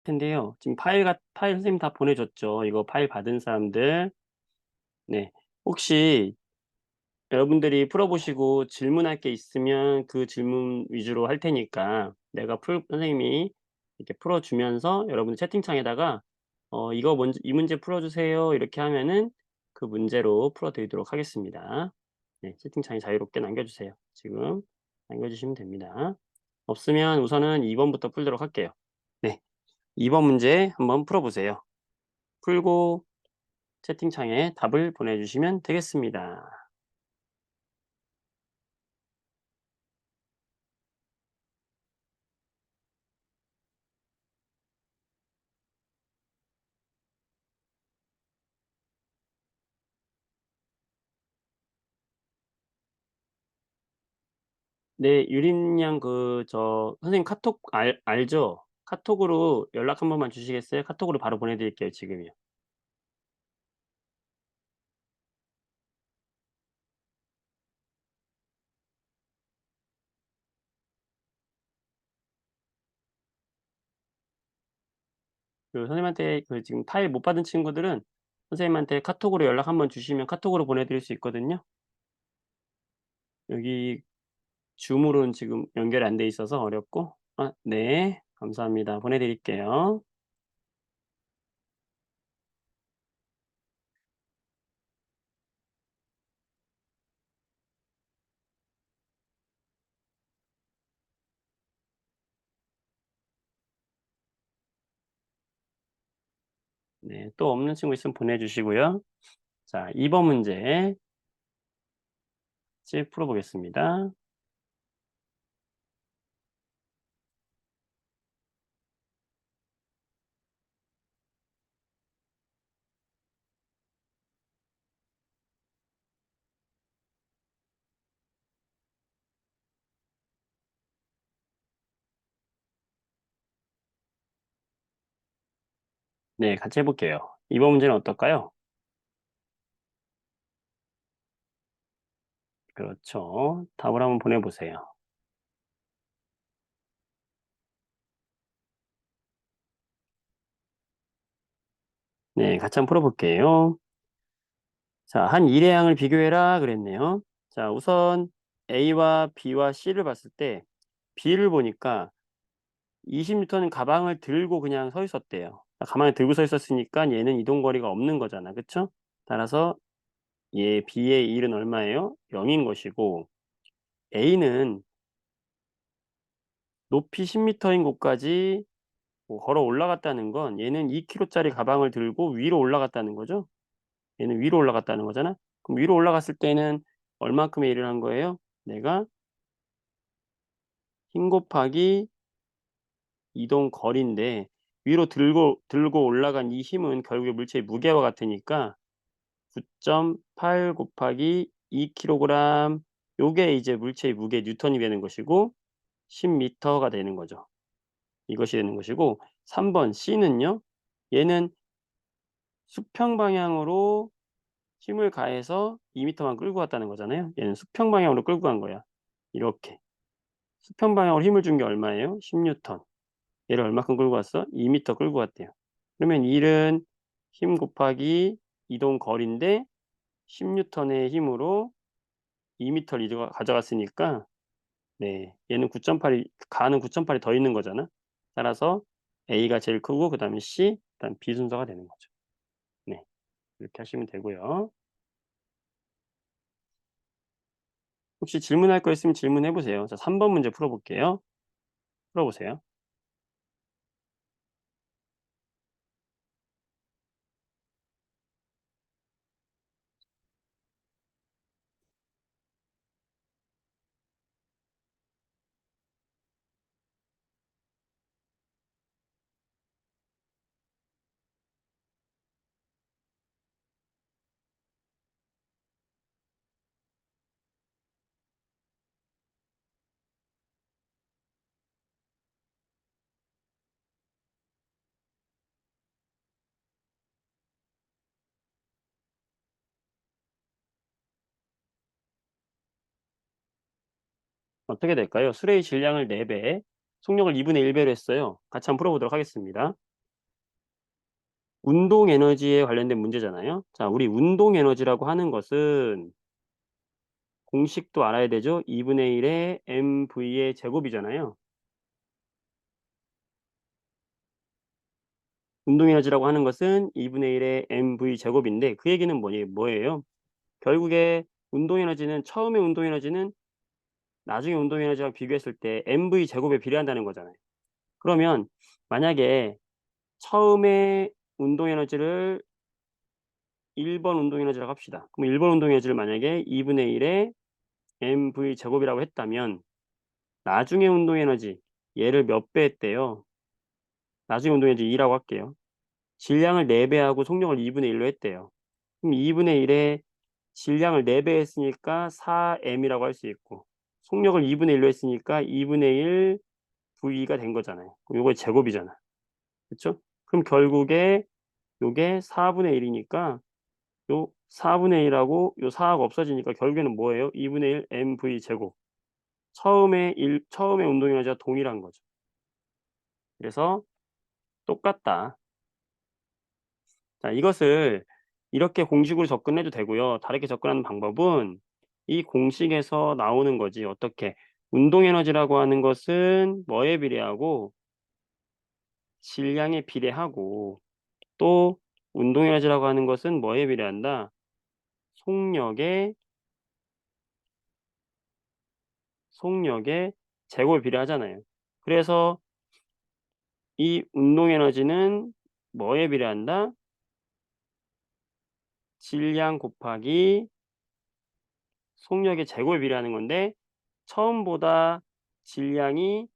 텐데요. 지금 파일 선생님 다 보내줬죠. 이거 파일 받은 사람들. 네. 혹시 여러분들이 풀어보시고 질문할 게 있으면 그 질문 위주로 할 테니까 선생님이 이렇게 풀어주면서 여러분 채팅창에다가 이거 먼저 이 문제 풀어주세요. 이렇게 하면은 그 문제로 풀어드리도록 하겠습니다. 네, 채팅창에 자유롭게 남겨주세요. 지금 남겨주시면 됩니다. 없으면 우선은 2번부터 풀도록 할게요. 네, 2번 문제 한번 풀어보세요. 풀고 채팅창에 답을 보내주시면 되겠습니다. 네. 유린 양 선생님 카톡 알죠? 카톡으로 연락 한 번만 주시겠어요? 카톡으로 바로 보내 드릴게요 지금요. 선생님한테 지금 파일 못 받은 친구들은 선생님한테 카톡으로 연락 한번 주시면 카톡으로 보내 드릴 수 있거든요. 여기 줌으로는 지금 연결이 안 돼 있어서 어렵고 네. 감사합니다. 보내 드릴게요. 네. 또 없는 친구 있으면 보내 주시고요. 자 2번 문제 같이 풀어 보겠습니다. 네. 같이 해 볼게요. 2번 문제는 어떨까요? 그렇죠. 답을 한번 보내 보세요. 네. 같이 한번 풀어 볼게요. 자, 한 일회양을 비교해라 그랬네요. 자, 우선 A와 B와 C를 봤을 때 B를 보니까 20 뉴턴은 가방을 들고 그냥 서 있었대요. 가방을 들고 서 있었으니까 얘는 이동 거리가 없는 거잖아. 그쵸? 따라서 B의 일은 얼마예요? 0인 것이고 A는 높이 10 미터인 곳까지 걸어 올라갔다는 건 얘는 2 킬로짜리 가방을 들고 위로 올라갔다는 거죠. 얘는 위로 올라갔다는 거잖아. 그럼 위로 올라갔을 때는 얼만큼의 일을 한 거예요? 내가 힘 곱하기 이동 거리인데 위로 들고 올라간 이 힘은 결국에 물체의 무게와 같으니까 9.8 곱하기 2 킬로그램 요게 이제 물체의 무게 뉴턴이 되는 것이고 10 미터가 되는 거죠. 이것이 되는 것이고 3번 C는요. 얘는 수평 방향으로 힘을 가해서 2 미터만 끌고 갔다는 거잖아요. 얘는 수평 방향으로 끌고 간 거야. 이렇게. 수평 방향으로 힘을 준 게 얼마예요? 10 뉴턴. 얘를 얼마큼 끌고 갔어? 2 미터 끌고 갔대요. 그러면 일은 힘 곱하기 이동 거리인데 10 뉴턴의 힘으로 2 미터를 가져갔으니까 네 얘는 9.8이 가는 9.8이 더 있는 거잖아. 따라서 A가 제일 크고 그다음에 C 그다음 B 순서가 되는 거죠. 네. 이렇게 하시면 되고요. 혹시 질문할 거 있으면 질문해 보세요. 자 3번 문제 풀어 볼게요. 풀어 보세요. 어떻게 될까요? 수레의 질량을 4배, 속력을 2분의 1 배로 했어요. 같이 한번 풀어 보도록 하겠습니다. 운동 에너지에 관련된 문제잖아요. 자, 우리 운동 에너지라고 하는 것은 공식도 알아야 되죠. 2분의 1의 mv의 제곱이잖아요. 운동 에너지라고 하는 것은 2분의 1의 mv 제곱인데 그 얘기는 뭐예요? 결국에 운동 에너지는 처음에 운동 에너지는 나중에 운동 에너지랑 비교했을 때 mv 제곱에 비례한다는 거잖아요. 그러면 만약에 처음에 운동 에너지를 1번 운동 에너지라고 합시다. 그럼 1번 운동 에너지를 만약에 2분의 1의 mv 제곱이라고 했다면 나중에 운동 에너지 얘를 몇 배 했대요? 나중에 운동 에너지 2라고 할게요. 질량을 4배하고 속력을 2분의 1로 했대요. 그럼 2분의 1에 질량을 4배 했으니까 4m이라고 할 수 있고 속력을 2분의 1로 했으니까 2분의 1 V가 된 거잖아요. 그럼 요거 제곱이잖아. 그쵸? 그럼 결국에 요게 4분의 1이니까 요 4분의 1하고 요 4하고 없어지니까 결국에는 뭐예요? 2분의 1 mv 제곱. 처음에 운동 에너지와 동일한 거죠. 그래서 똑같다. 자, 이것을 이렇게 공식으로 접근해도 되고요. 다르게 접근하는 방법은 이 공식에서 나오는 거지. 어떻게? 운동 에너지라고 하는 것은 뭐에 비례하고 질량에 비례하고 또 운동 에너지라고 하는 것은 뭐에 비례한다? 속력에 제곱에 비례하잖아요. 그래서 이 운동 에너지는 뭐에 비례한다? 질량 곱하기 속력의 제곱에 비례하는 건데 처음보다 질량이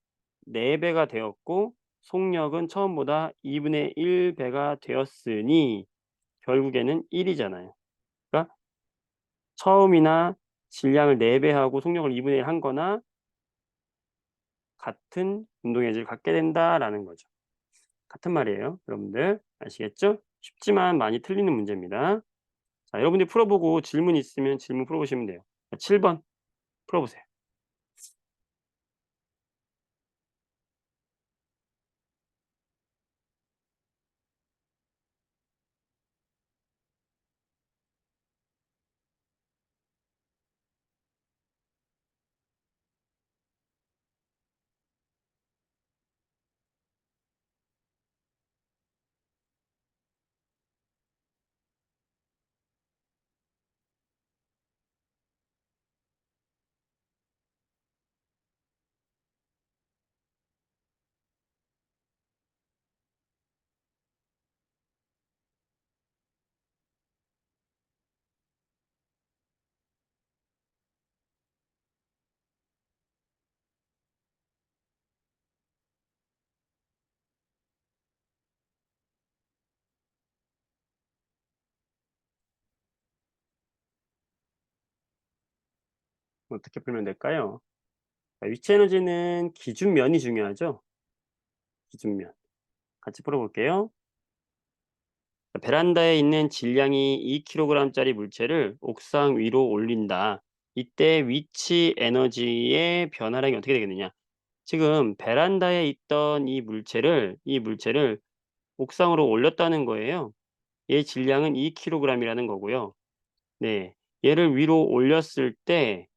4배가 되었고 속력은 처음보다 2분의 1배가 되었으니 결국에는 1이잖아요. 그러니까 처음이나 질량을 4배 하고 속력을 2분의 1 한 거나 같은 운동 에너지를 갖게 된다라는 거죠. 같은 말이에요. 여러분들 아시겠죠? 쉽지만 많이 틀리는 문제입니다. 자, 여러분들이 풀어보고 질문 있으면 질문 풀어보시면 돼요. 7번 풀어보세요. 어떻게 풀면 될까요? 자, 위치 에너지는 기준면이 중요하죠. 기준면. 같이 풀어볼게요. 자, 베란다에 있는 질량이 2kg짜리 물체를 옥상 위로 올린다. 이때 위치 에너지의 변화량이 어떻게 되겠느냐? 지금 베란다에 있던 이 물체를 옥상으로 올렸다는 거예요. 얘 질량은 2kg이라는 거고요. 네. 얘를 위로 올렸을 때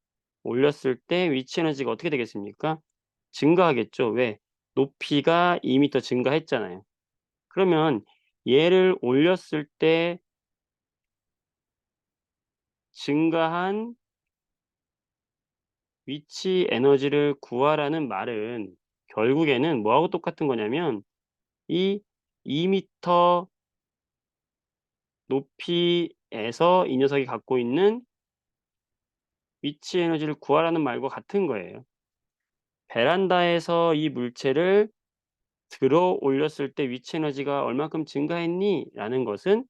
위치 에너지가 어떻게 되겠습니까? 증가하겠죠. 왜? 높이가 2m 증가했잖아요. 그러면 얘를 올렸을 때 증가한 위치 에너지를 구하라는 말은 결국에는 뭐하고 똑같은 거냐면 이 2m 높이에서 이 녀석이 갖고 있는 위치 에너지를 구하라는 말과 같은 거예요. 베란다에서 이 물체를 들어 올렸을 때 위치 에너지가 얼마큼 증가했니? 라는 것은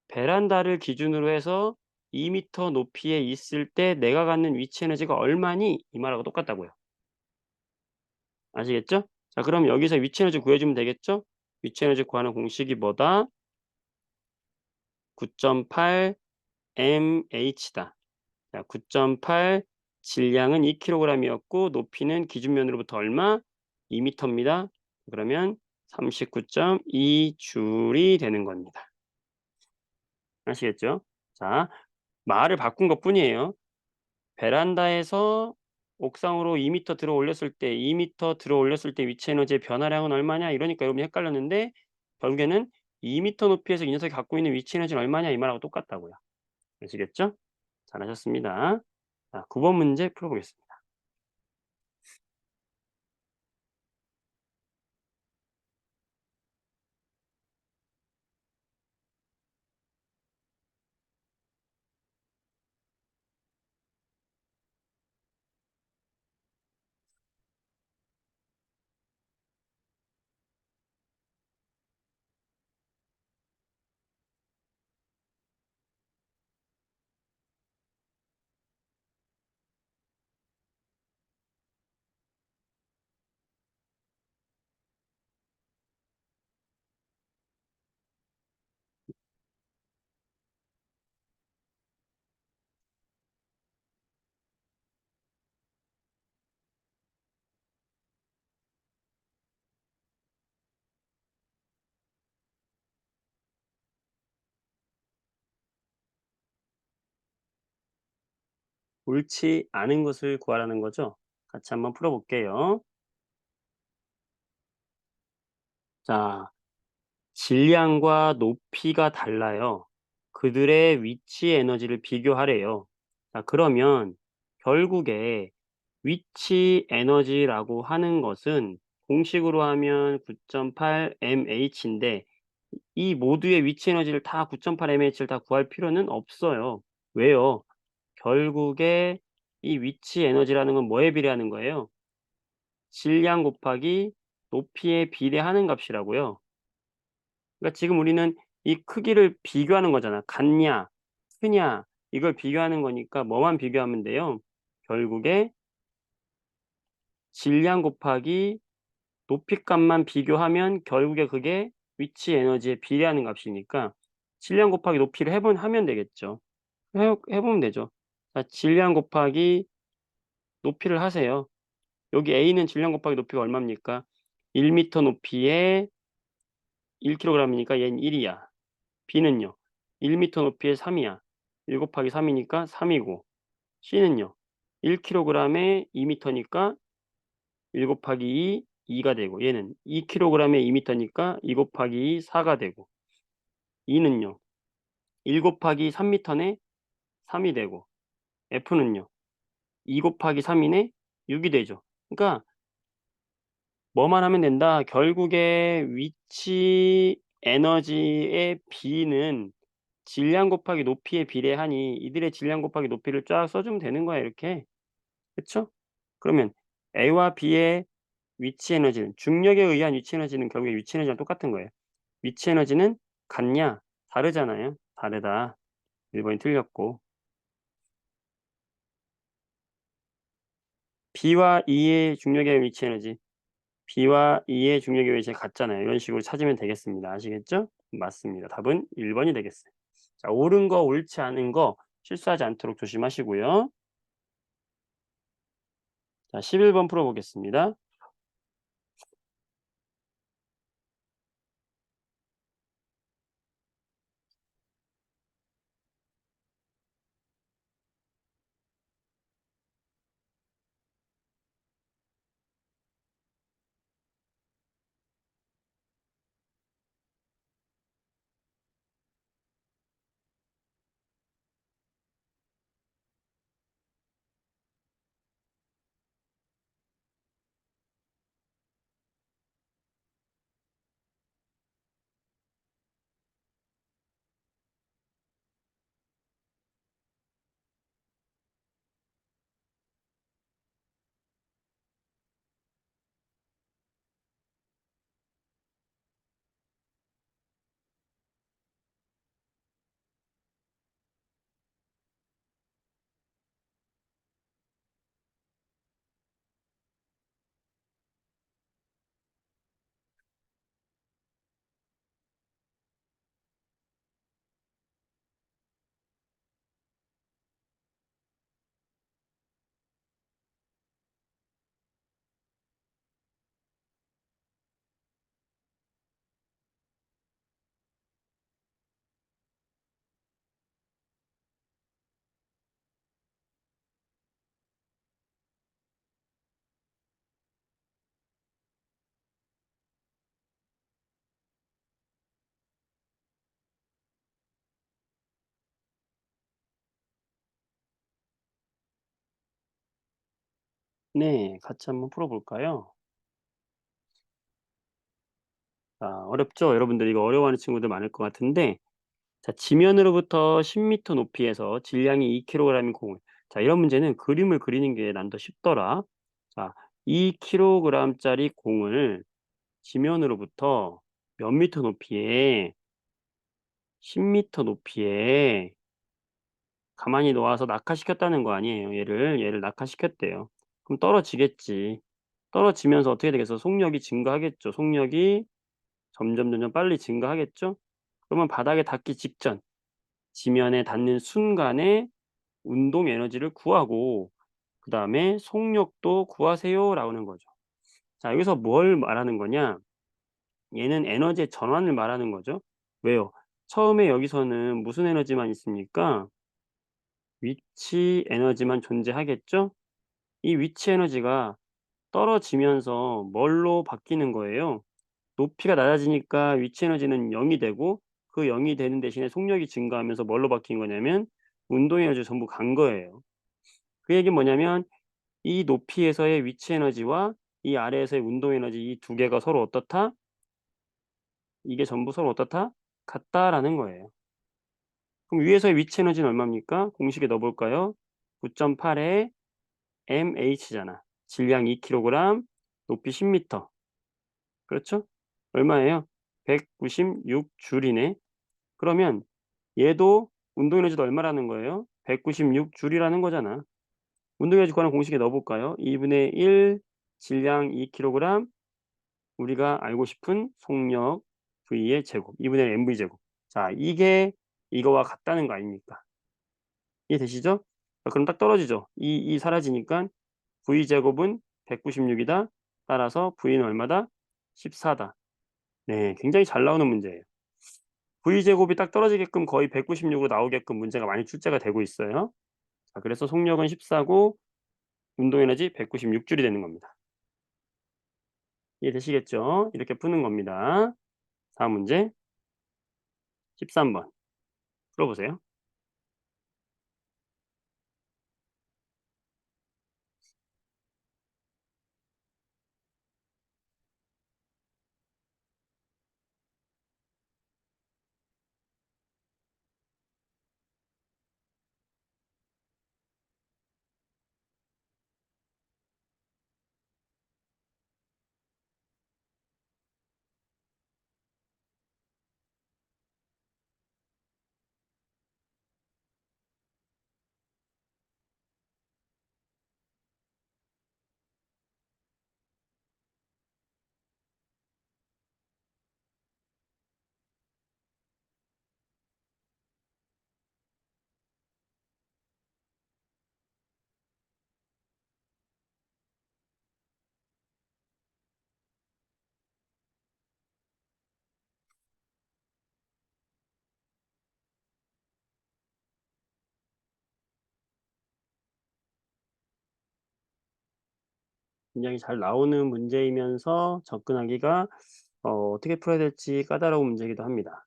베란다를 기준으로 해서 2m 높이에 있을 때 내가 갖는 위치 에너지가 얼마니? 이 말하고 똑같다고요. 아시겠죠? 자, 그럼 여기서 위치 에너지 구해주면 되겠죠? 위치 에너지 구하는 공식이 뭐다? 9.8 mh다. 자, 9.8 질량은 2kg이었고 높이는 기준면으로부터 얼마? 2m입니다. 그러면 39.2줄이 되는 겁니다. 아시겠죠? 자, 말을 바꾼 것뿐이에요. 베란다에서 옥상으로 2m 들어 올렸을 때 2m 들어 올렸을 때 위치 에너지의 변화량은 얼마냐 이러니까 여러분이 헷갈렸는데 결국에는 2m 높이에서 이 녀석이 갖고 있는 위치 에너지는 얼마냐 이 말하고 똑같다고요. 아시겠죠? 잘하셨습니다. 자, 9번 문제 풀어 보겠습니다. 옳지 않은 것을 구하라는 거죠? 같이 한번 풀어 볼게요. 자, 질량과 높이가 달라요. 그들의 위치 에너지를 비교하래요. 자, 그러면 결국에 위치 에너지라고 하는 것은 공식으로 하면 9.8 mH인데 이 모두의 위치 에너지를 다 9.8 mH를 다 구할 필요는 없어요. 왜요? 결국에 이 위치 에너지라는 건 뭐에 비례하는 거예요? 질량 곱하기 높이에 비례하는 값이라고요. 그러니까 지금 우리는 이 크기를 비교하는 거잖아. 같냐, 크냐 이걸 비교하는 거니까 뭐만 비교하면 돼요? 결국에 질량 곱하기 높이값만 비교하면 결국에 그게 위치 에너지에 비례하는 값이니까 질량 곱하기 높이를 하면 되겠죠. 해 보면 되죠. 자, 질량 곱하기 높이를 하세요. 여기 A는 질량 곱하기 높이가 얼마입니까? 1 미터 높이에 1 킬로그램이니까 얘는 1 이야. B는요. 1 미터 높이에 3 이야. 1 곱하기 3 이니까 3 이고 C는요. 1 킬로그램에 2 미터니까 1 곱하기 2 2가 되고 얘는 2 킬로그램에 2 미터니까 2 곱하기 2 4가 되고 E는요. 1 곱하기 3 미터네 3이 되고 F는요. 2 곱하기 3이네 6이 되죠. 그러니까 뭐만 하면 된다. 결국에 위치 에너지의 B는 질량 곱하기 높이에 비례하니 이들의 질량 곱하기 높이를 쫙 써 주면 되는 거야 이렇게. 그쵸? 그러면 A와 B의 위치 에너지는 중력에 의한 위치 에너지는 결국에 위치 에너지랑 똑같은 거예요. 위치 에너지는 같냐? 다르잖아요. 다르다. 1 번이 틀렸고. B와 E의 중력에 의한 위치 에너지, B와 E의 중력에 의한 위치가 같잖아요. 이런 식으로 찾으면 되겠습니다. 아시겠죠? 맞습니다. 답은 1 번이 되겠어요. 자, 옳은 거 옳지 않은 거 실수하지 않도록 조심하시고요. 자, 11번 풀어 보겠습니다. 네. 같이 한번 풀어 볼까요? 자, 어렵죠? 여러분들 이거 어려워하는 친구들 많을 것 같은데, 자, 지면으로부터 10m 높이에서 질량이 2kg인 공을, 자, 이런 문제는 그림을 그리는 게 난 더 쉽더라. 자, 2kg짜리 공을 지면으로부터 몇 미터 높이에, 10m 높이에 가만히 놓아서 낙하시켰다는 거 아니에요. 얘를 낙하시켰대요. 그럼 떨어지겠지. 떨어지면서 어떻게 되겠어? 속력이 증가하겠죠. 속력이 점점 빨리 증가하겠죠. 그러면 바닥에 닿기 직전, 지면에 닿는 순간에 운동 에너지를 구하고, 그다음에 속력도 구하세요라는 거죠. 자, 여기서 뭘 말하는 거냐? 얘는 에너지의 전환을 말하는 거죠. 왜요? 처음에 여기서는 무슨 에너지만 있습니까? 위치 에너지만 존재하겠죠? 이 위치 에너지가 떨어지면서 뭘로 바뀌는 거예요? 높이가 낮아지니까 위치 에너지는 0이 되고, 그 0이 되는 대신에 속력이 증가하면서 뭘로 바뀐 거냐면 운동 에너지가 전부 간 거예요. 그 얘기는 뭐냐면 이 높이에서의 위치 에너지와 이 아래에서의 운동 에너지, 이 두 개가 서로 어떻다? 이게 전부 서로 어떻다? 같다라는 거예요. 그럼 위에서의 위치 에너지는 얼마입니까? 공식에 넣어 볼까요? 9.8에 mh잖아. 질량 2kg, 높이 10m. 그렇죠? 얼마예요? 196 줄이네. 그러면 얘도 운동 에너지도 얼마라는 거예요? 196 줄이라는 거잖아. 운동 에너지 구하는 공식에 넣어 볼까요? 2분의 1 질량 2kg, 우리가 알고 싶은 속력 V의 제곱, 2분의 1 mv 제곱. 자, 이게 이거와 같다는 거 아닙니까? 이해되시죠? 자, 그럼 딱 떨어지죠. 이 사라지니까 V 제곱은 196 이다. 따라서 V는 얼마다? 14 다. 네, 굉장히 잘 나오는 문제예요. V 제곱이 딱 떨어지게끔 거의 196으로 나오게끔 문제가 많이 출제가 되고 있어요. 자, 그래서 속력은 14고 운동 에너지 196 줄이 되는 겁니다. 이해되시겠죠? 이렇게 푸는 겁니다. 다음 문제 13번 풀어 보세요. 굉장히 잘 나오는 문제이면서 접근하기가 어떻게 풀어야 될지 까다로운 문제이기도 합니다.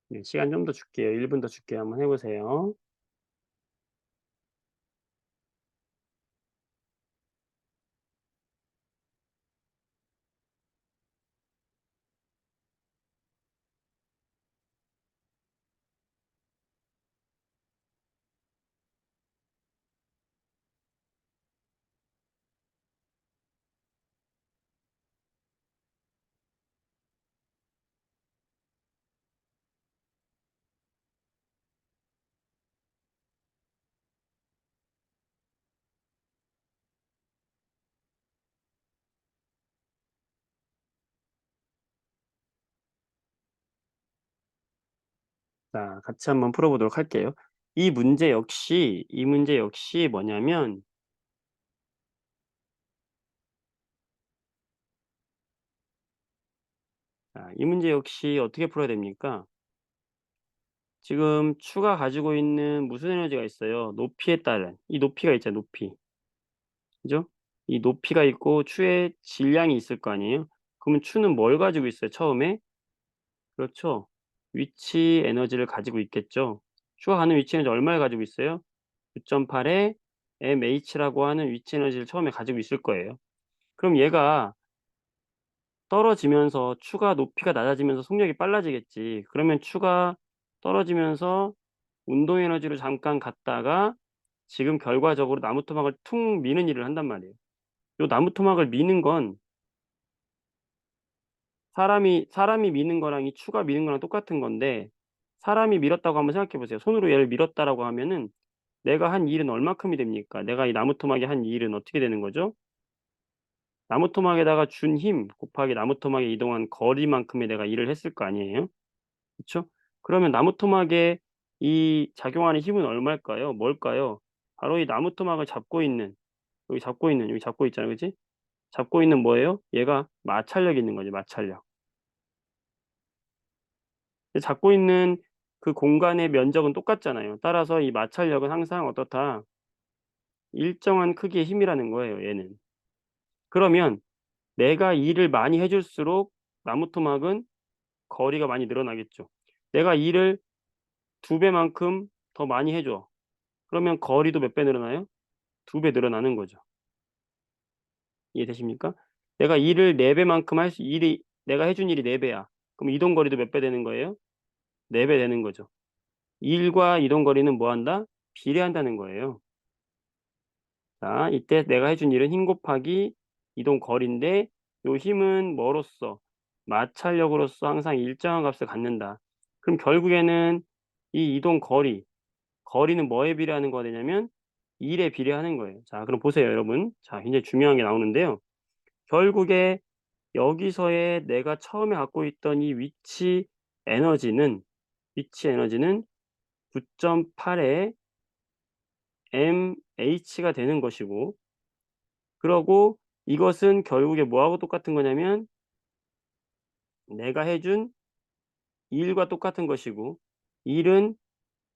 네, 시간 좀 더 줄게요. 1분 더 줄게요. 한번 해 보세요. 자, 같이 한번 풀어 보도록 할게요. 이 문제 역시 뭐냐면, 자, 이 문제 역시 어떻게 풀어야 됩니까? 지금 추가 가지고 있는 무슨 에너지가 있어요? 높이에 따른 이 높이가 있잖아요, 높이. 그죠? 이 높이가 있고 추의 질량이 있을 거 아니에요? 그러면 추는 뭘 가지고 있어요, 처음에? 그렇죠. 위치 에너지를 가지고 있겠죠. 추가 가는 위치 에너지 얼마를 가지고 있어요? 9.8에 mh라고 하는 위치 에너지를 처음에 가지고 있을 거예요. 그럼 얘가 떨어지면서 추가 높이가 낮아지면서 속력이 빨라지겠지. 그러면 추가 떨어지면서 운동 에너지로 잠깐 갔다가 지금 결과적으로 나무 토막을 퉁 미는 일을 한단 말이에요. 요 나무 토막을 미는 건 사람이 미는 거랑 이 추가 미는 거랑 똑같은 건데, 사람이 밀었다고 한번 생각해 보세요. 손으로 얘를 밀었다라고 하면은 내가 한 일은 얼마큼이 됩니까? 내가 이 나무 토막에 한 일은 어떻게 되는 거죠? 나무 토막에다가 준 힘 곱하기 나무 토막에 이동한 거리만큼의 내가 일을 했을 거 아니에요? 그쵸? 그러면 나무 토막에 이 작용하는 힘은 얼마일까요? 뭘까요? 바로 이 나무 토막을 잡고 있는, 여기 잡고 있잖아요. 그지? 잡고 있는 뭐예요? 얘가 마찰력이 있는 거지, 마찰력. 잡고 있는 그 공간의 면적은 똑같잖아요. 따라서 이 마찰력은 항상 어떻다? 일정한 크기의 힘이라는 거예요, 얘는. 그러면 내가 일을 많이 해 줄수록 나무 토막은 거리가 많이 늘어나겠죠. 내가 일을 2 배만큼 더 많이 해 줘. 그러면 거리도 몇 배 늘어나요? 2배 늘어나는 거죠. 이해되십니까? 내가 일을 4 배만큼 할 수 일이 내가 해준 일이 4 배야. 그럼 이동 거리도 몇 배 되는 거예요? 4배 되는 거죠. 일과 이동 거리는 뭐 한다? 비례한다는 거예요. 자, 이때 내가 해준 일은 힘 곱하기 이동 거리인데, 요 힘은 뭐로써? 마찰력으로서 항상 일정한 값을 갖는다. 그럼 결국에는 이 이동 거리는 뭐에 비례하는 거가 되냐면 일에 비례하는 거예요. 자, 그럼 보세요, 여러분. 자, 굉장히 중요한 게 나오는데요. 결국에 여기서의 내가 처음에 갖고 있던 이 위치 에너지는 9.8의 mh가 되는 것이고, 그러고 이것은 결국에 뭐하고 똑같은 거냐면 내가 해준 일과 똑같은 것이고, 일은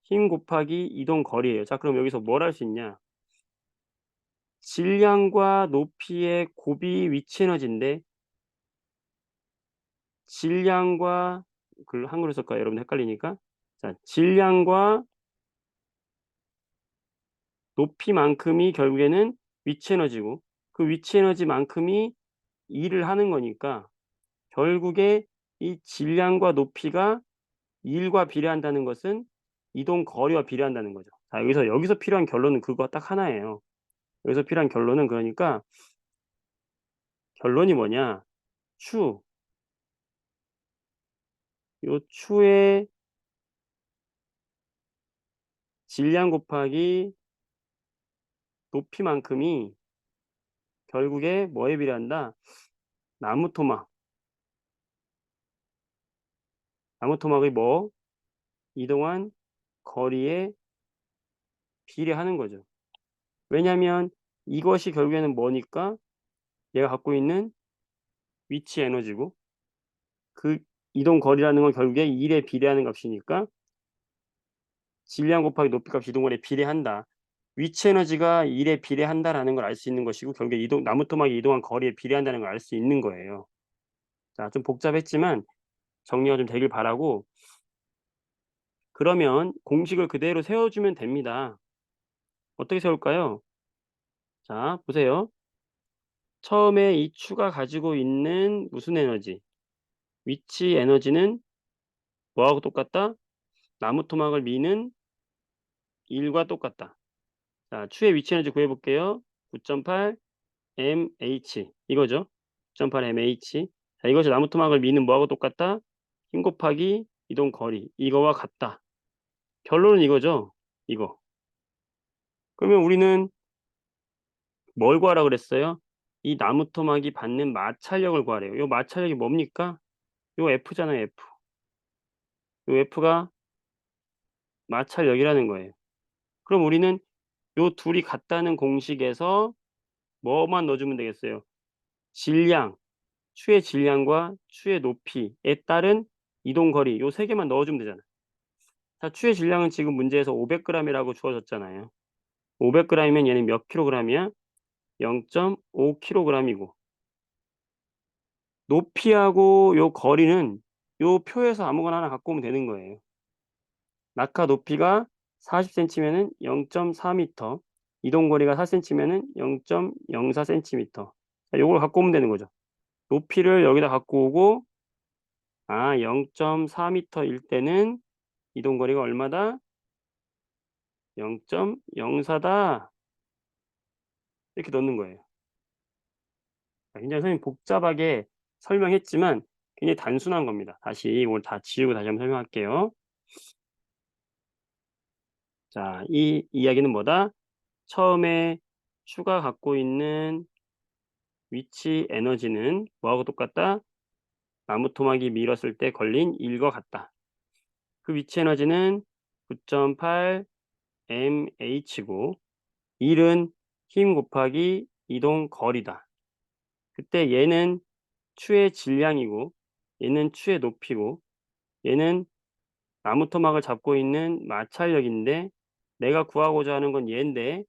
힘 곱하기 이동 거리예요. 자, 그럼 여기서 뭘 할 수 있냐? 질량과 높이의 곱이 위치 에너지인데, 질량과 한글로 쓸까요? 여러분 헷갈리니까. 자, 질량과 높이만큼이 결국에는 위치 에너지고, 그 위치 에너지만큼이 일을 하는 거니까 결국에 이 질량과 높이가 일과 비례한다는 것은 이동 거리와 비례한다는 거죠. 자, 여기서 필요한 결론은 그거 딱 하나예요. 여기서 필요한 결론은, 그러니까 결론이 뭐냐? 추, 요 추의 질량 곱하기 높이만큼이 결국에 뭐에 비례한다? 나무 토막. 나무 토막의 뭐? 이동한 거리에 비례하는 거죠. 왜냐면 이것이 결국에는 뭐니까? 얘가 갖고 있는 위치 에너지고, 그 이동 거리라는 건 결국에 일에 비례하는 값이니까 질량 곱하기 높이값이 이동 거리에 비례한다. 위치 에너지가 일에 비례한다라는 걸 알 수 있는 것이고, 결국에 나무 토막이 이동한 거리에 비례한다는 걸 알 수 있는 거예요. 자, 좀 복잡했지만 정리가 좀 되길 바라고, 그러면 공식을 그대로 세워주면 됩니다. 어떻게 세울까요? 자, 보세요. 처음에 이 추가 가지고 있는 무슨 에너지? 위치 에너지는 뭐하고 똑같다? 나무 토막을 미는 일과 똑같다. 자, 추의 위치 에너지 구해 볼게요. 9.8 mh 이거죠. 9.8 mh. 자, 이것이 나무 토막을 미는 뭐하고 똑같다? 힘 곱하기 이동 거리. 이거와 같다. 결론은 이거죠. 이거. 그러면 우리는 뭘 구하라 그랬어요? 이 나무 토막이 받는 마찰력을 구하래요. 요 마찰력이 뭡니까? 요 F잖아요, F. 요 F가 마찰력이라는 거예요. 그럼 우리는 요 둘이 같다는 공식에서 뭐만 넣어주면 되겠어요? 질량, 추의 질량과 추의 높이에 따른 이동 거리, 요 세 개만 넣어주면 되잖아요. 자, 추의 질량은 지금 문제에서 500g이라고 주어졌잖아요. 500g이면 얘는 몇 킬로그램이야? 0.5kg이고 높이하고 요 거리는 요 표에서 아무거나 하나 갖고 오면 되는 거예요. 낙하 높이가 40 센티면은 0.4 미터, 이동 거리가 4 센티면은 0.04 센티미터. 자, 요걸 갖고 오면 되는 거죠. 높이를 여기다 갖고 오고 0.4 미터일 때는 이동 거리가 얼마다? 0.04다. 이렇게 넣는 거예요. 굉장히 선생님이 복잡하게 설명했지만 굉장히 단순한 겁니다. 다시 이걸 다 지우고 다시 한번 설명할게요. 자, 이 이야기는 뭐다? 처음에 추가 갖고 있는 위치 에너지는 뭐하고 똑같다? 나무 토막이 밀었을 때 걸린 일과 같다. 그 위치 에너지는 9.8 mh고 일은 힘 곱하기 이동 거리다. 그때 얘는 추의 질량이고 얘는 추의 높이고 얘는 나무 토막을 잡고 있는 마찰력인데 내가 구하고자 하는 건 얘인데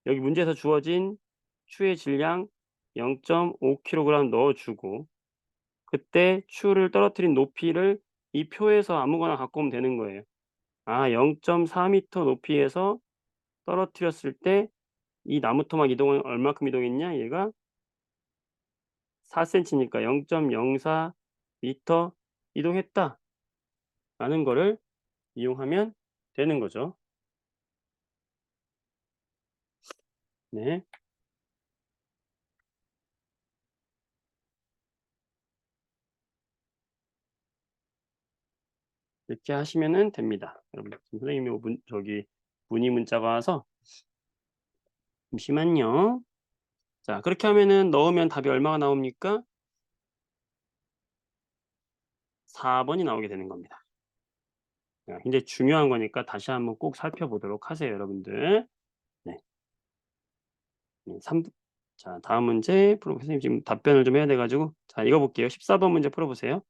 여기 문제에서 주어진 추의 질량 0.5kg 넣어 주고 그때 추를 떨어뜨린 높이를 이 표에서 아무거나 갖고 오면 되는 거예요. 0.4 미터 높이에서 떨어뜨렸을 때 이 나무 토막 이동은 얼마큼 이동했냐? 얘가 4 센티니까 0.04 미터 이동했다라는 거를 이용하면 되는 거죠. 네. 이렇게 하시면은 됩니다. 여러분 지금 선생님이 문의 문자가 와서 잠시만요. 자, 그렇게 하면은 넣으면 답이 얼마가 나옵니까? 4 번이 나오게 되는 겁니다. 굉장히 중요한 거니까 다시 한번 꼭 살펴보도록 하세요, 여러분들. 네. 네, 3 자, 다음 문제 선생님 지금 답변을 좀 해야 돼 가지고 자, 읽어 볼게요. 14번 문제 풀어 보세요.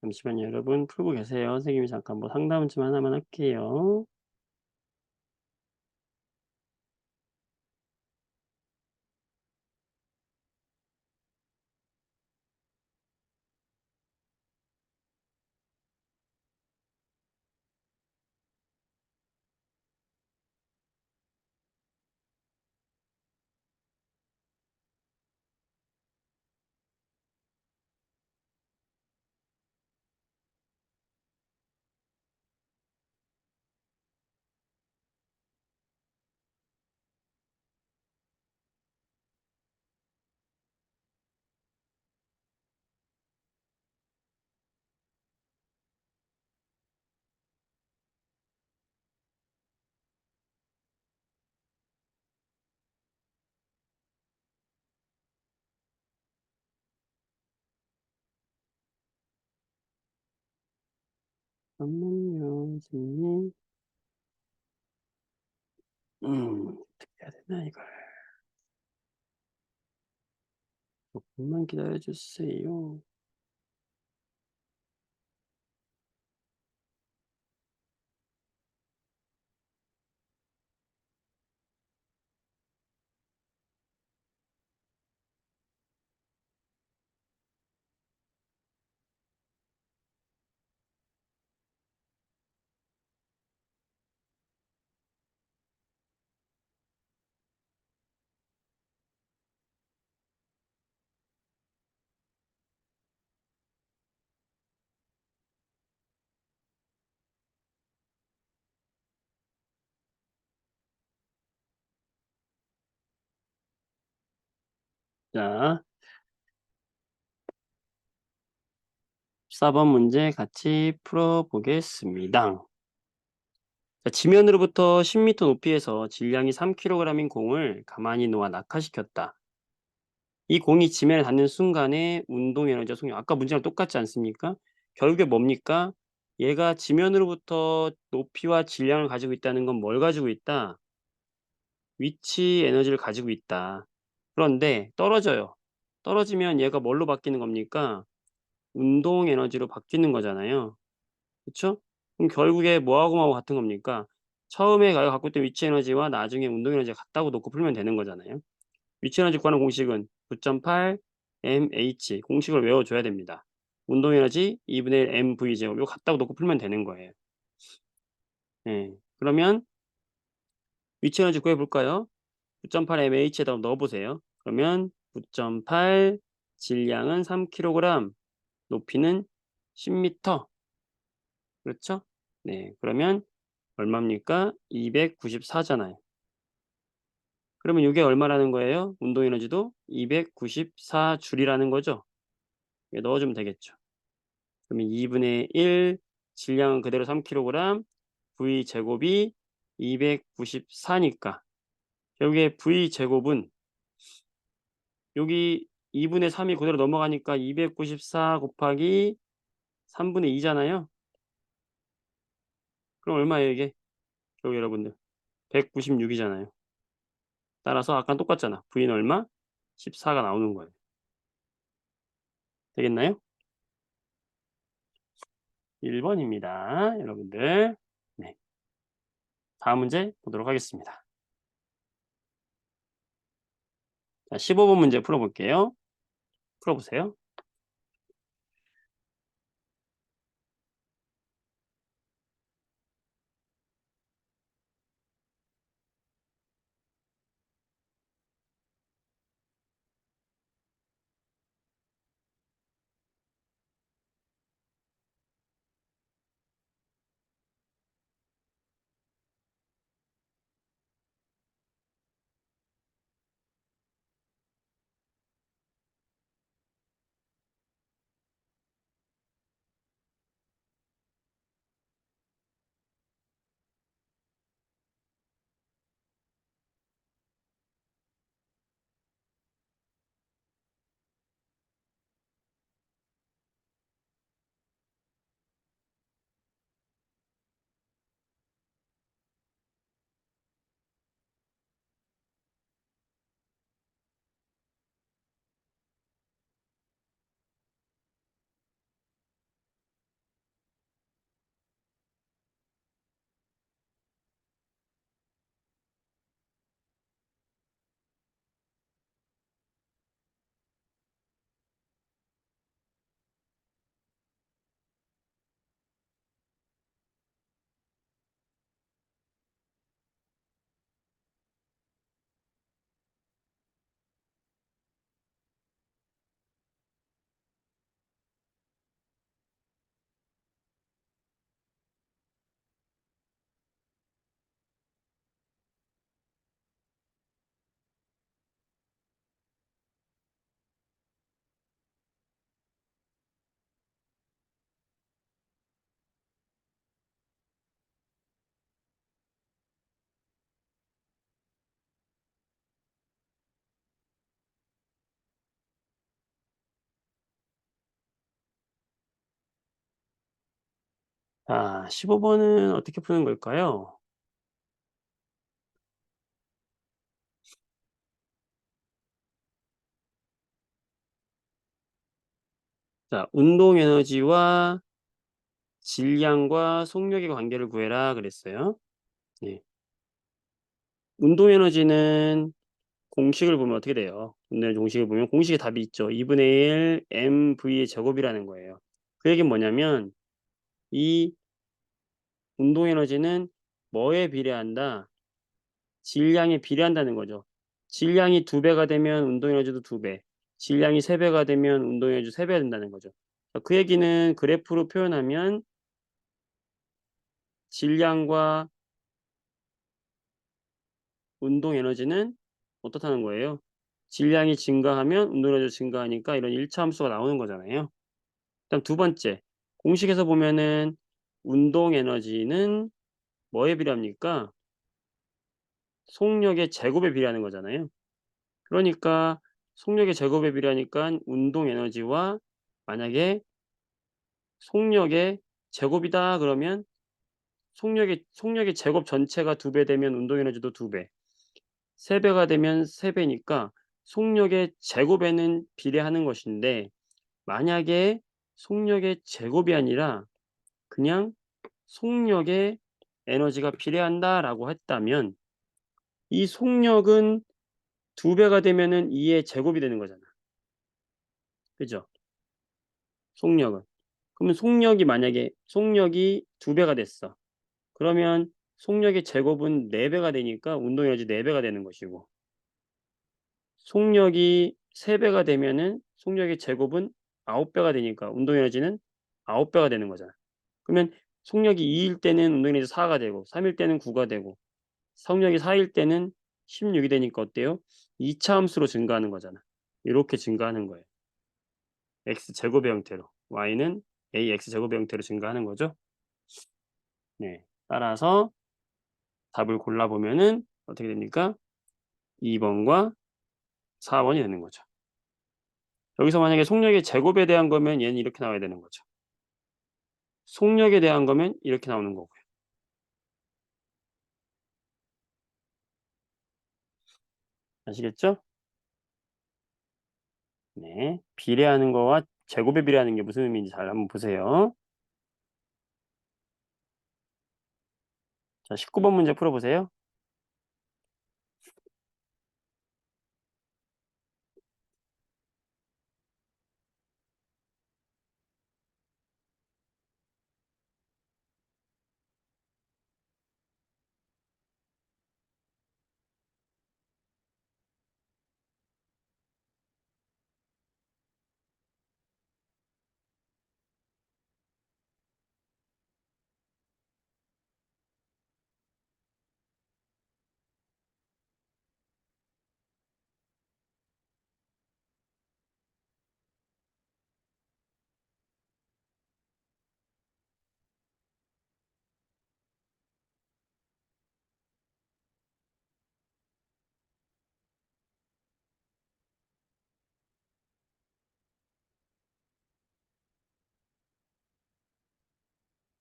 잠시만요, 여러분. 풀고 계세요. 선생님이 잠깐 뭐 상담 좀 하나만 할게요. 잠깐만요, 선생님. 어떻게 해야 되나, 이걸. 조금만 기다려 주세요. 자, 14번 문제 같이 풀어보겠습니다. 자, 지면으로부터 10m 높이에서 질량이 3kg인 공을 가만히 놓아 낙하시켰다. 이 공이 지면에 닿는 순간에 운동 에너지와 속력, 아까 문제랑 똑같지 않습니까? 결국에 뭡니까? 얘가 지면으로부터 높이와 질량을 가지고 있다는 건 뭘 가지고 있다? 위치 에너지를 가지고 있다. 그런데 떨어져요. 떨어지면 얘가 뭘로 바뀌는 겁니까? 운동 에너지로 바뀌는 거잖아요. 그쵸? 그럼 결국에 뭐하고 뭐하고 같은 겁니까? 처음에 얘가 갖고 있던 위치 에너지와 나중에 운동 에너지가 같다고 놓고 풀면 되는 거잖아요. 위치 에너지 구하는 공식은 9.8 mH 공식을 외워줘야 됩니다. 운동 에너지 2분의 1 mv 제곱 이거 같다고 놓고 풀면 되는 거예요. 예. 그러면 위치 에너지 구해 볼까요? 9.8 mH에다가 넣어 보세요. 그러면 9.8 질량은 3kg, 높이는 10m. 그렇죠? 네. 그러면 얼마입니까? 294 잖아요. 그러면 요게 얼마라는 거예요? 운동 에너지도 294 줄이라는 거죠. 예, 넣어 주면 되겠죠. 그러면 2분의 1 질량은 그대로 3kg, V 제곱이 294 니까 결국에 V 제곱은 여기 2분의 3이 그대로 넘어가니까 294 곱하기 3분의 2 잖아요. 그럼 얼마예요 이게? 결국 여러분들 196 이잖아요. 따라서 아까랑 똑같잖아. V는 얼마? 14가 나오는 거예요. 되겠나요? 1 번입니다, 여러분들. 네. 다음 문제 보도록 하겠습니다. 자, 15번 문제 풀어 볼게요. 풀어 보세요. 자, 15번은 어떻게 푸는 걸까요? 자, 운동 에너지와 질량과 속력의 관계를 구해라 그랬어요. 네. 운동 에너지는 공식을 보면 어떻게 돼요? 운동 에너지 공식을 보면 공식에 답이 있죠. 2분의 1 mv의 제곱이라는 거예요. 그 얘기는 뭐냐면 이 운동 에너지는 뭐에 비례한다? 질량에 비례한다는 거죠. 질량이 2배가 되면 운동 에너지도 2배, 질량이 3배가 되면 운동 에너지 3배가 된다는 거죠. 그 얘기는 그래프로 표현하면 질량과 운동 에너지는 어떻다는 거예요? 질량이 증가하면 운동 에너지도 증가하니까 이런 1차 함수가 나오는 거잖아요. 그다음 두 번째, 공식에서 보면은 운동 에너지는 뭐에 비례합니까? 속력의 제곱에 비례하는 거잖아요. 그러니까 속력의 제곱에 비례하니까 운동 에너지와 만약에 속력의 제곱이다 그러면 속력의 제곱 전체가 2배 되면 운동 에너지도 2배, 3배가 되면 3배니까 속력의 제곱에는 비례하는 것인데 만약에 속력의 제곱이 아니라 그냥 속력의 에너지가 비례한다라고 했다면 이 속력은 2배가 되면은 2의 제곱이 되는 거잖아. 그죠? 속력은. 그러면 속력이 2배가 됐어. 그러면 속력의 제곱은 4배가 되니까 운동 에너지 4배가 되는 것이고 속력이 3배가 되면은 속력의 제곱은 9배가 되니까 운동 에너지는 9배가 되는 거잖아. 그러면 속력이 2일 때는 운동 에너지 4가 되고 3일 때는 9가 되고 속력이 4일 때는 16이 되니까 어때요? 2차 함수로 증가하는 거잖아. 요렇게 증가하는 거예요. x 제곱의 형태로. y는 ax 제곱의 형태로 증가하는 거죠. 네. 따라서 답을 골라 보면은 어떻게 됩니까? 2 번과 4 번이 되는 거죠. 여기서 만약에 속력의 제곱에 대한 거면 얘는 이렇게 나와야 되는 거죠. 속력에 대한 거면 이렇게 나오는 거고요. 아시겠죠? 네. 비례하는 거와 제곱에 비례하는 게 무슨 의미인지 잘 한번 보세요. 자, 19번 문제 풀어 보세요.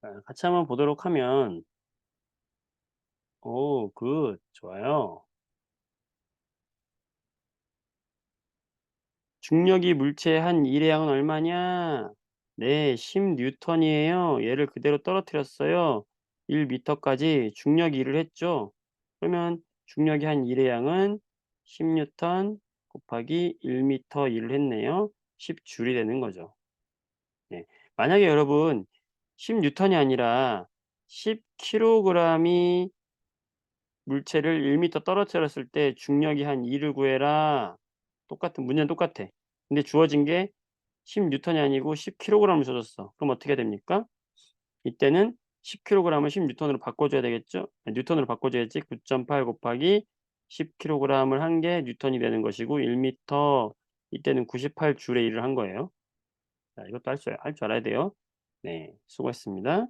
자, 같이 한번 보도록 하면 오 굿. 좋아요. 중력이 물체의 한 일의 양은 얼마냐? 네, 10 뉴턴이에요. 얘를 그대로 떨어뜨렸어요. 1 미터까지 중력이 일을 했죠. 그러면 중력이 한 일의 양은 10 뉴턴 곱하기 1 미터 일을 했네요. 10 줄이 되는 거죠. 네. 만약에 여러분 10 뉴턴이 아니라 10 킬로그램이 물체를 1 미터 떨어뜨렸을 때 중력이 한 2를 구해라. 문제는 똑같아. 근데 주어진 게 10 뉴턴이 아니고 10 킬로그램을 줘줬어. 그럼 어떻게 됩니까? 이때는 10 킬로그램을 10 뉴턴으로 바꿔줘야 되겠죠? 뉴턴으로 바꿔줘야지. 9.8 곱하기 10 킬로그램을 한 게 뉴턴이 되는 것이고 1 미터 이때는 98 줄의 일을 한 거예요. 자, 이것도 할 줄 알아야 돼요. 네, 수고했습니다.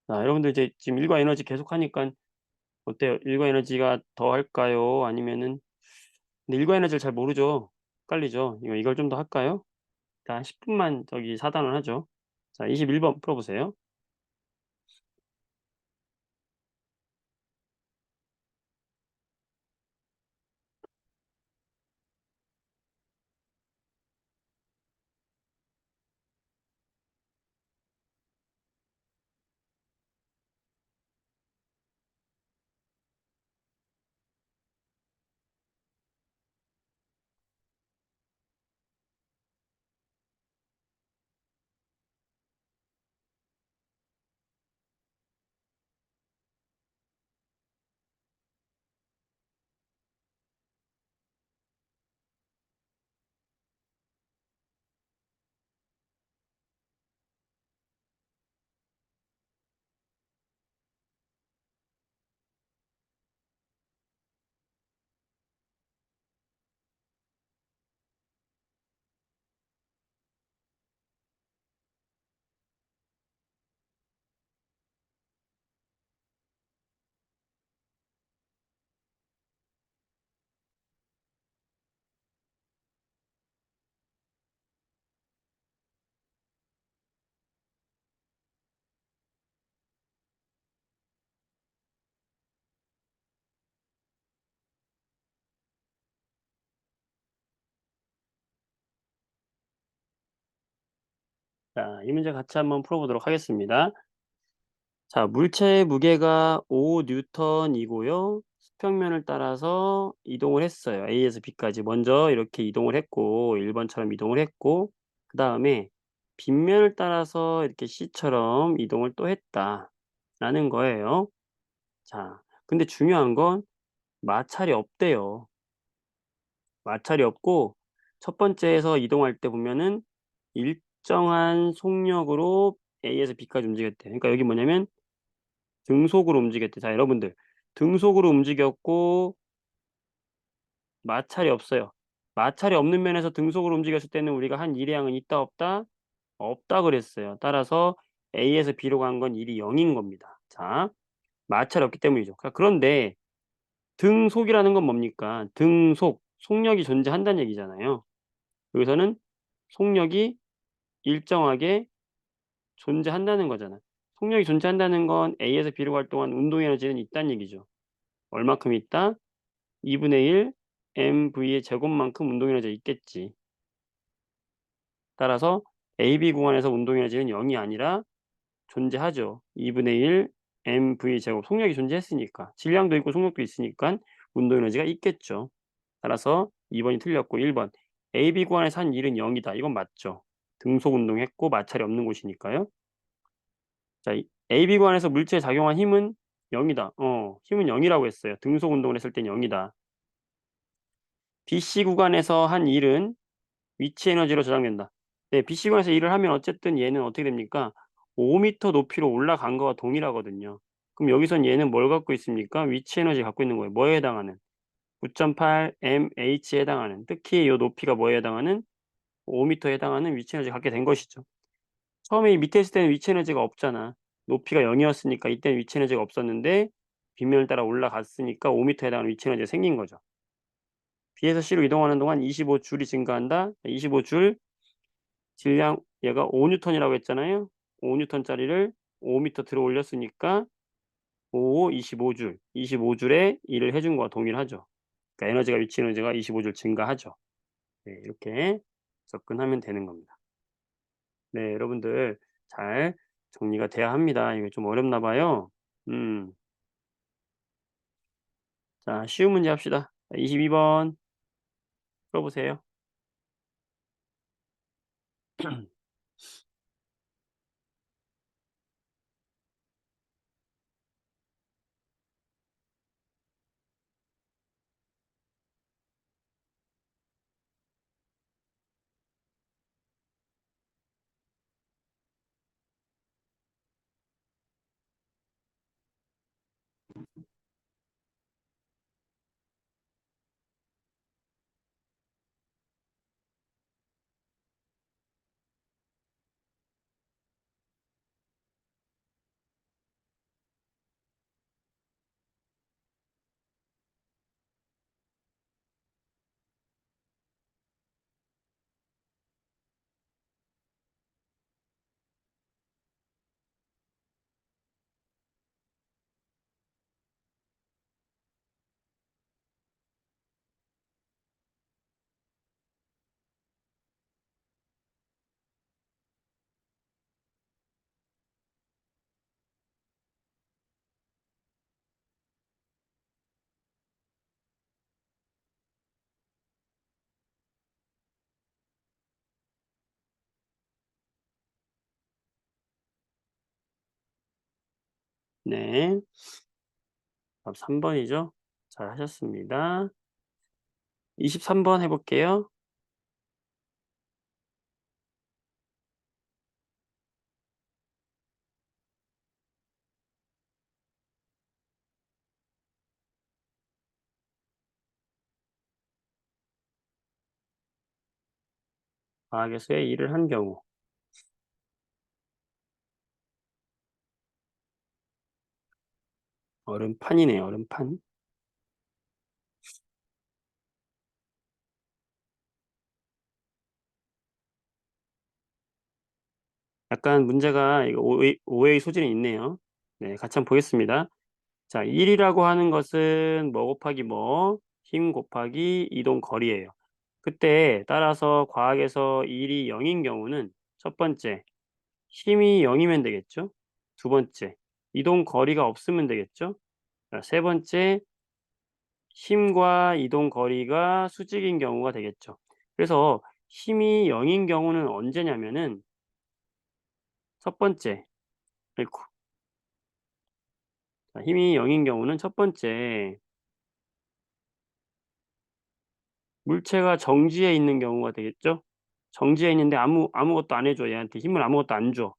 자, 여러분들 이제 지금 일과 에너지 계속 하니까 어때요? 일과 에너지가 더 할까요? 아니면은 근데 일과 에너지를 잘 모르죠. 헷갈리죠. 이걸 좀 더 할까요? 한 10분만 저기 사단을 하죠. 자, 21번 풀어보세요. 자, 이 문제 같이 한번 풀어보도록 하겠습니다. 자, 물체의 무게가 5N이고요. 수평면을 따라서 이동을 했어요. A에서 B까지 먼저 이렇게 이동을 했고 1번처럼 이동을 했고 그 다음에 빗면을 따라서 이렇게 C처럼 이동을 또 했다라는 거예요. 자, 근데 중요한 건 마찰이 없대요. 마찰이 없고 첫 번째에서 이동할 때 보면은 일정한 속력으로 A에서 B까지 움직였대. 그러니까 여기 뭐냐면 등속으로 움직였대. 자, 여러분들 등속으로 움직였고 마찰이 없어요. 마찰이 없는 면에서 등속으로 움직였을 때는 우리가 한 일의 양은 있다 없다? 없다 그랬어요. 따라서 A에서 B로 간 건 일이 0인 겁니다. 자, 마찰이 없기 때문이죠. 그런데 등속이라는 건 뭡니까? 등속, 속력이 존재한다는 얘기잖아요. 여기서는 속력이 일정하게 존재한다는 거잖아. 속력이 존재한다는 건 A에서 B로 갈 동안 운동 에너지는 있다는 얘기죠. 얼마큼 있다? 2분의 1 mv의 제곱만큼 운동 에너지가 있겠지. 따라서 AB 구간에서 운동 에너지는 0이 아니라 존재하죠. 2분의 1 mv 제곱. 속력이 존재했으니까. 질량도 있고 속력도 있으니까 운동 에너지가 있겠죠. 따라서 2번이 틀렸고 1번 AB 구간에서 한 일은 0이다. 이건 맞죠. 등속 운동했고 마찰이 없는 곳이니까요. 자, AB 구간에서 물체에 작용한 힘은 0이다. 힘은 0이라고 했어요. 등속 운동을 했을 땐 0이다. BC 구간에서 한 일은 위치 에너지로 저장된다. 네, BC 구간에서 일을 하면 어쨌든 얘는 어떻게 됩니까? 5m 높이로 올라간 거와 동일하거든요. 그럼 여기선 얘는 뭘 갖고 있습니까? 위치 에너지 갖고 있는 거예요. 뭐에 해당하는? 9.8 mh에 해당하는, 특히 이 높이가 뭐에 해당하는? 5m에 해당하는 위치 에너지 갖게 된 것이죠. 처음에 이 밑에 있을 때는 위치 에너지가 없잖아. 높이가 0이었으니까 이때는 위치 에너지가 없었는데 빗면을 따라 올라갔으니까 5m에 해당하는 위치 에너지가 생긴 거죠. B에서 C로 이동하는 동안 25줄이 증가한다. 25줄 질량 얘가 5N이라고 했잖아요. 5N짜리를 5m 들어 올렸으니까 5, 25줄. 25줄에 일을 해준 거와 동일하죠. 그러니까 에너지가 위치 에너지가 25줄 증가하죠. 네, 이렇게 접근하면 되는 겁니다. 네, 여러분들 잘 정리가 돼야 합니다. 이거 좀 어렵나 봐요. 음. 자, 쉬운 문제 합시다. 22번 풀어보세요. 네. 다음 3 번이죠. 잘하셨습니다. 23번 해 볼게요. 과학에서의 일을 한 경우. 얼음판이네요, 얼음판. 약간 문제가 이거 오해의 소지는 있네요. 네, 같이 한번 보겠습니다. 자, 1 이라고 하는 것은 뭐 곱하기 뭐, 힘 곱하기 이동 거리예요. 그때 따라서 과학에서 1이 0인 경우는 첫 번째, 힘이 0 이면 되겠죠. 두 번째, 이동 거리가 없으면 되겠죠. 자, 세 번째, 힘과 이동 거리가 수직인 경우가 되겠죠. 그래서 힘이 0인 경우는 언제냐면은 첫 번째, 아이코. 자, 힘이 0인 경우는 첫 번째, 물체가 정지해 있는 경우가 되겠죠. 정지해 있는데 아무것도 안 해 줘. 얘한테 힘을 아무것도 안 줘.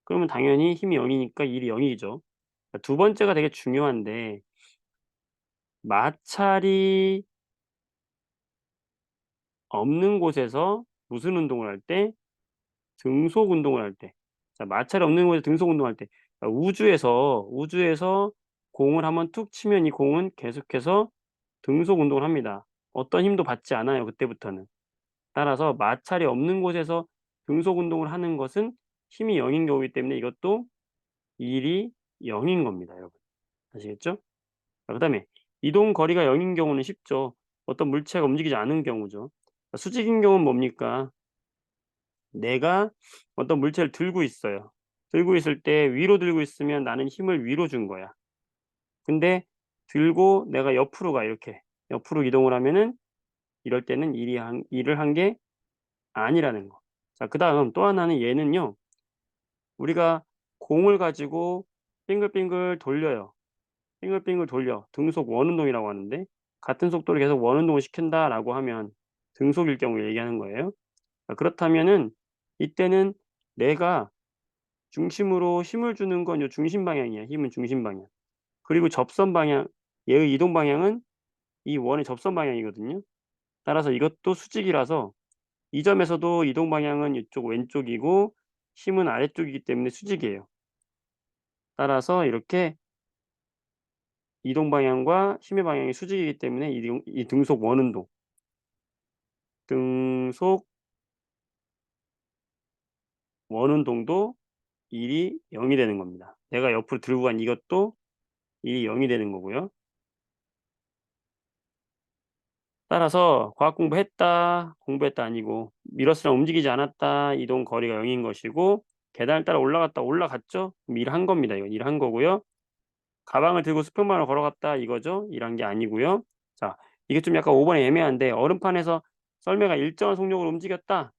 그러면 당연히 힘이 0 이니까 일이 0 이죠. 두 번째가 되게 중요한데, 마찰이 없는 곳에서 무슨 운동을 할 때? 등속 운동을 할 때. 자, 마찰이 없는 곳에서 등속 운동할 때. 우주에서 공을 한번 툭 치면 이 공은 계속해서 등속 운동을 합니다. 어떤 힘도 받지 않아요, 그때부터는. 따라서 마찰이 없는 곳에서 등속 운동을 하는 것은 힘이 0인 경우이기 때문에 이것도 일이 0인 겁니다, 여러분. 아시겠죠? 자, 그다음에 이동 거리가 0인 경우는 쉽죠. 어떤 물체가 움직이지 않은 경우죠. 수직인 경우는 뭡니까? 내가 어떤 물체를 들고 있어요. 들고 있을 때 위로 들고 있으면 나는 힘을 위로 준 거야. 근데 들고 내가 옆으로 가, 이렇게. 옆으로 이동을 하면은 이럴 때는 일을 한 게 아니라는 거. 자, 그다음 또 하나는 얘는요. 우리가 공을 가지고 빙글빙글 돌려요. 빙글빙글 돌려. 등속 원운동이라고 하는데, 같은 속도로 계속 원운동을 시킨다라고 하면 등속일 경우 얘기하는 거예요. 자, 그렇다면은 이때는 내가 중심으로 힘을 주는 건 요 중심 방향이야. 힘은 중심 방향. 그리고 접선 방향, 얘의 이동 방향은 이 원의 접선 방향이거든요. 따라서 이것도 수직이라서 이 점에서도 이동 방향은 이쪽 왼쪽이고 힘은 아래쪽이기 때문에 수직이에요. 따라서 이렇게 이동 방향과 힘의 방향이 수직이기 때문에 이 등속 원운동, 등속 원운동도 일이 0이 되는 겁니다. 내가 옆으로 들고 간 이것도 일이 0이 되는 거고요. 따라서 과학 공부했다, 공부했다 아니고 밀었으나 움직이지 않았다, 이동 거리가 0인 것이고, 계단을 따라 올라갔다, 올라갔죠? 그럼 일한 겁니다. 이건 일한 거고요. 가방을 들고 수평방향으로 걸어갔다, 이거죠? 일한 게 아니고요. 자, 이게 좀 약간 5 번이 애매한데, 얼음판에서 썰매가 일정한 속력으로 움직였다.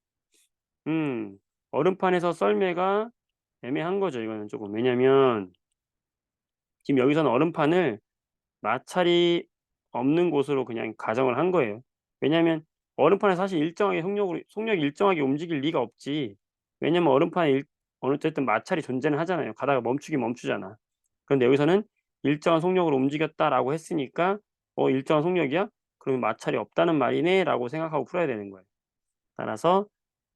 음. 얼음판에서 썰매가 애매한 거죠, 이거는 쪼금. 왜냐면 지금 여기서는 얼음판을 마찰이 없는 곳으로 그냥 가정을 한 거예요. 왜냐하면 얼음판은 사실 일정하게 속력이 일정하게 움직일 리가 없지. 왜냐면 얼음판에 어쨌든 마찰이 존재는 하잖아요. 가다가 멈추긴 멈추잖아. 그런데 여기서는 "일정한 속력으로 움직였다."라고 했으니까 '일정한 속력이야? 그러면 마찰이 없다는 말이네.'라고 생각하고 풀어야 되는 거예요. 따라서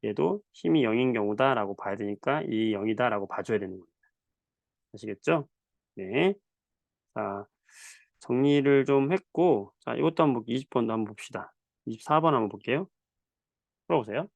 얘도 힘이 0인 경우다라고 봐야 되니까 이 0 이다라고 봐 줘야 되는 겁니다. 아시겠죠? 네. 자, 정리를 좀 했고, 자, 이것도 한번 20 번도 한번 봅시다. 24번 한번 볼게요. 풀어 보세요.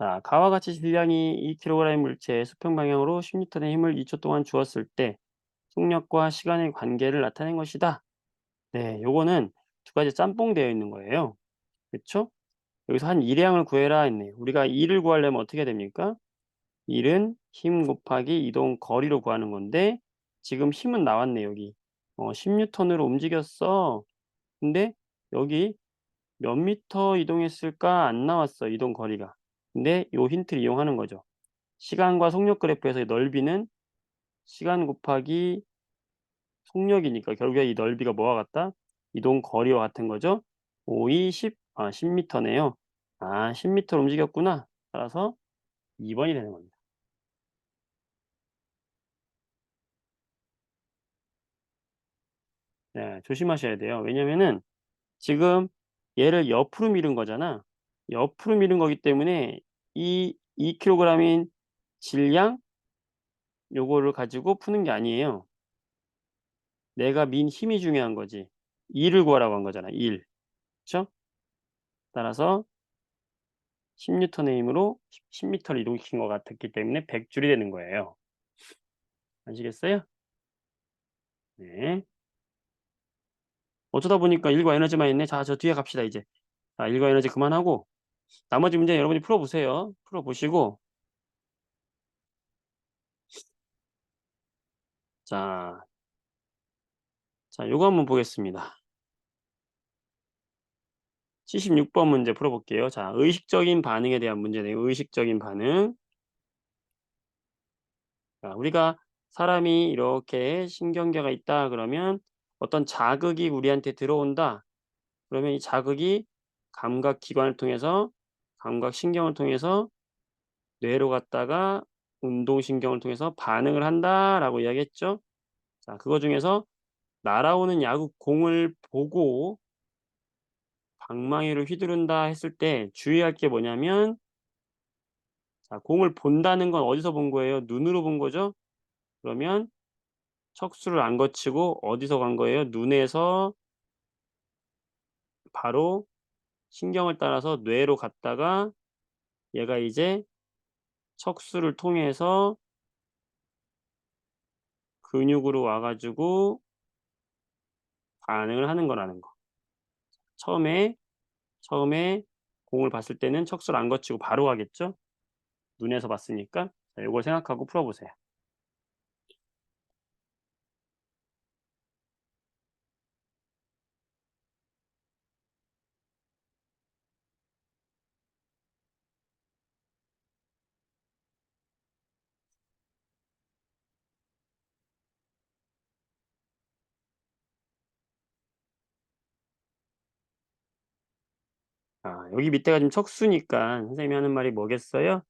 자, 가와 같이 질량이 2kg의 물체에 수평 방향으로 10N의 힘을 2초 동안 주었을 때 속력과 시간의 관계를 나타낸 것이다. 네, 요거는 두 가지 짬뽕 되어 있는 거예요. 그쵸? 여기서 한 일량을 구해라 했네. 우리가 일을 구하려면 어떻게 됩니까? 일은 힘 곱하기 이동 거리로 구하는 건데 지금 힘은 나왔네, 여기. 10N으로 움직였어. 근데 여기 몇 미터 이동했을까? 안 나왔어, 이동 거리가. 근데 요 힌트를 이용하는 거죠. 시간과 속력 그래프에서의 넓이는 시간 곱하기 속력이니까 결국에 이 넓이가 뭐와 같다? 이동 거리와 같은 거죠. 5, 2, 10, 10N네요. 10N로 움직였구나. 따라서 2번이 되는 겁니다. 네, 조심하셔야 돼요. 왜냐면은 지금 얘를 옆으로 미룬 거잖아. 옆으로 미룬 거기 때문에 이 2kg인 질량 요거를 가지고 푸는 게 아니에요. 내가 민 힘이 중요한 거지. 일을 구하라고 한 거잖아, 일. 그쵸? 따라서 10N의 힘으로 10M를 이동시킨 것 같았기 때문에 100줄이 되는 거예요. 아시겠어요? 네. 어쩌다 보니까 일과 에너지만 있네. 자, 저 뒤에 갑시다, 이제. 자, 일과 에너지 그만하고 나머지 문제 여러분이 풀어 보세요. 풀어 보시고 자, 요거 한번 보겠습니다. 76번 문제 풀어 볼게요. 자, 의식적인 반응에 대한 문제네요. 의식적인 반응. 자, 우리가 사람이 이렇게 신경계가 있다 그러면 어떤 자극이 우리한테 들어온다. 그러면 이 자극이 감각기관을 통해서 감각신경을 통해서 뇌로 갔다가 운동신경을 통해서 반응을 한다라고 이야기했죠. 자, 그거 중에서 날아오는 야구 공을 보고 방망이를 휘두른다 했을 때 주의할 게 뭐냐면 자, 공을 본다는 건 어디서 본 거예요? 눈으로 본 거죠? 그러면 척수를 안 거치고 어디서 간 거예요? 눈에서 바로 신경을 따라서 뇌로 갔다가 얘가 이제 척수를 통해서 근육으로 와 가지고 반응을 하는 거라는 거. 처음에 공을 봤을 때는 척수를 안 거치고 바로 가겠죠? 눈에서 봤으니까. 자, 요걸 생각하고 풀어 보세요. 여기 밑에가 지금 척수니까 선생님이 하는 말이 뭐겠어요?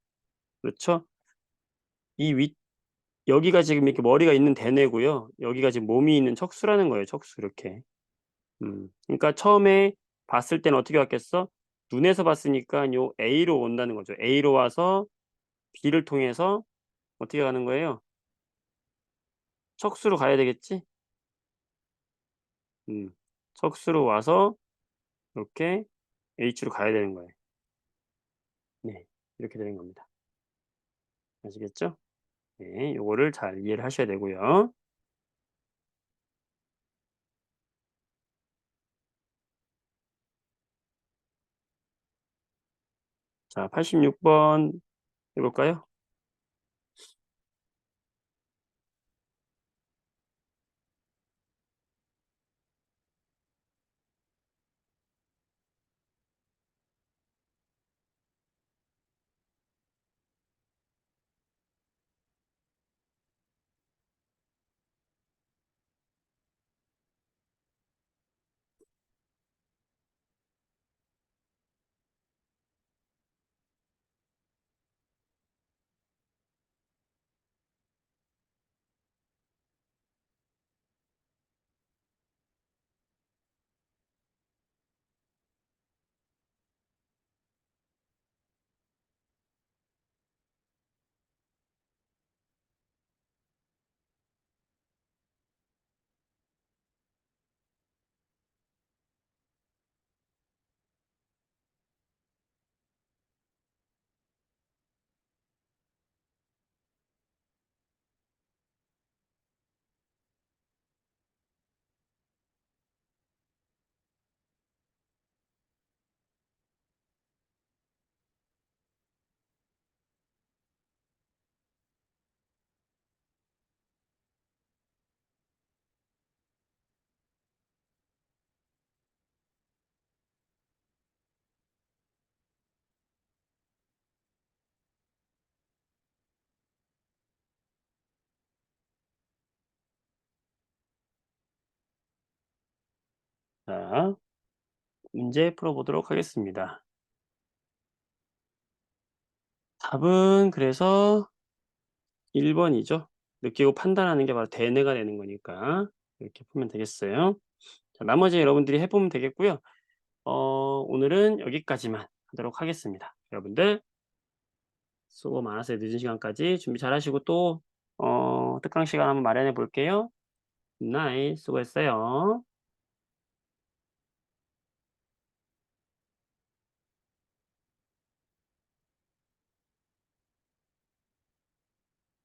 그렇죠? 이 윗 여기가 지금 이렇게 머리가 있는 대뇌고요. 여기가 지금 몸이 있는 척수라는 거예요, 척수 이렇게. 그러니까 처음에 봤을 때는 어떻게 왔겠어? 눈에서 봤으니까 요 A로 온다는 거죠. A로 와서 B를 통해서 어떻게 가는 거예요? 척수로 가야 되겠지? 음. 척수로 와서 이렇게 H로 가야 되는 거예요. 네. 이렇게 되는 겁니다. 아시겠죠? 네. 요거를 잘 이해를 하셔야 되고요. 자, 86번 해 볼까요? 자, 문제 풀어보도록 하겠습니다. 답은 그래서 1번이죠. 느끼고 판단하는 게 바로 대뇌가 되는 거니까 이렇게 풀면 되겠어요. 자, 나머지 여러분들이 해 보면 되겠고요. 오늘은 여기까지만 하도록 하겠습니다. 여러분들 수고 많았어요. 늦은 시간까지 준비 잘하시고 또 특강 시간 한번 마련해 볼게요. 굿나잇. 수고했어요.